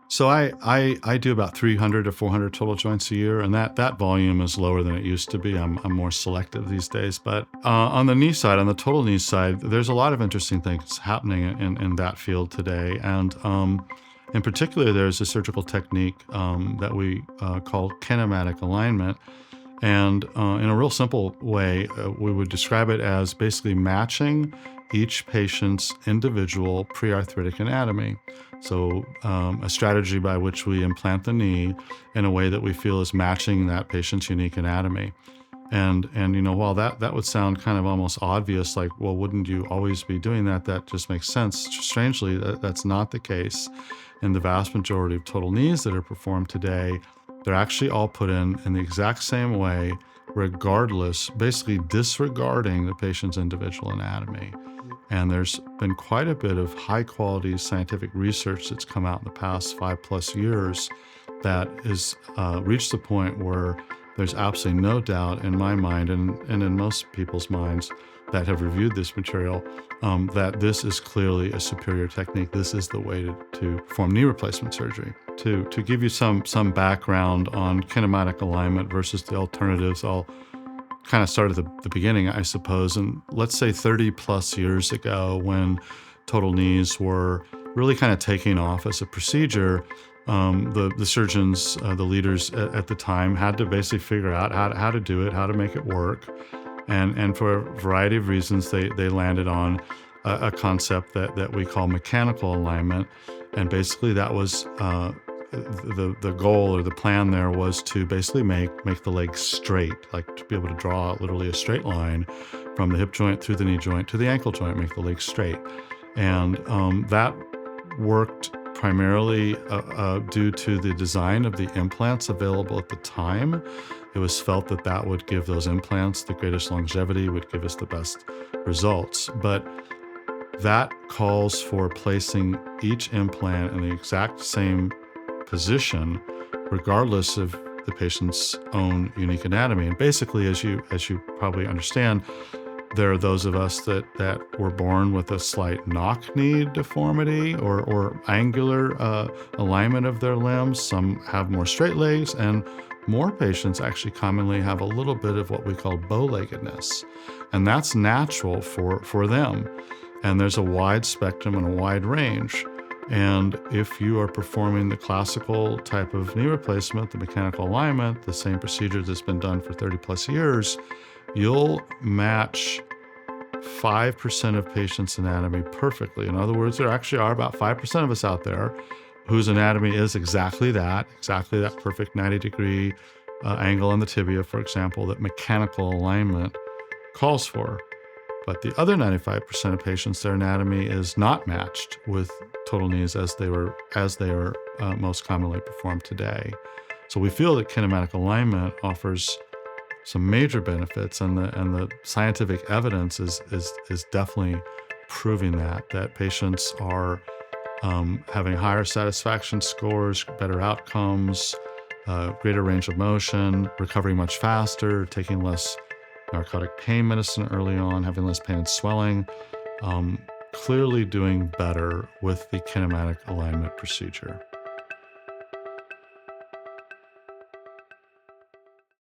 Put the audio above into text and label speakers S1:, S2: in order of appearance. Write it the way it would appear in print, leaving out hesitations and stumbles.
S1: So I do about 300 to 400 total joints a year, and that volume is lower than it used to be. I'm more selective these days. But on the knee side, on the total knee side, there's a lot of interesting things happening in that field today. And in particular, there's a surgical technique that we call kinematic alignment. And in a real simple way, we would describe it as basically matching each patient's individual pre-arthritic anatomy. So, a strategy by which we implant the knee in a way that we feel is matching that patient's unique anatomy. And while that would sound kind of almost obvious, like, well, wouldn't you always be doing that? That just makes sense. Strangely, that's not the case. In the vast majority of total knees that are performed today, they're actually all put in the exact same way, regardless, basically disregarding the patient's individual anatomy. And there's been quite a bit of high quality scientific research that's come out in the past 5+ years that has reached the point where there's absolutely no doubt in my mind and in most people's minds that have reviewed this material that this is clearly a superior technique. This is the way to perform knee replacement surgery. To give you some background on kinematic alignment versus the alternatives, I'll kind of start at the beginning, I suppose. And let's say 30+ years ago, when total knees were really kind of taking off as a procedure, the surgeons, the leaders at the time, had to basically figure out how to do it, how to make it work. And for a variety of reasons, they landed on a concept that we call mechanical alignment. And basically that was the goal or the plan there was to basically make the leg straight, like to be able to draw literally a straight line from the hip joint through the knee joint to the ankle joint, make the leg straight. And that worked primarily due to the design of the implants available at the time. It was felt that that would give those implants the greatest longevity, would give us the best results. But that calls for placing each implant in the exact same position, regardless of the patient's own unique anatomy. And basically, as you probably understand, there are those of us that were born with a slight knock-knee deformity or angular alignment of their limbs. Some have more straight legs, and more patients actually commonly have a little bit of what we call bow-leggedness. And that's natural for them. And there's a wide spectrum and a wide range. And if you are performing the classical type of knee replacement, the mechanical alignment, the same procedure that's been done for 30+ years, you'll match 5% of patients' anatomy perfectly. In other words, there actually are about 5% of us out there whose anatomy is exactly that perfect 90-degree angle on the tibia, for example, that mechanical alignment calls for. But the other 95% of patients, their anatomy is not matched with total knees as they are most commonly performed today. So we feel that kinematic alignment offers some major benefits, and the scientific evidence is definitely proving that patients are having higher satisfaction scores, better outcomes, greater range of motion, recovering much faster, taking less narcotic pain medicine early on, having less pain and swelling, clearly doing better with the kinematic alignment procedure.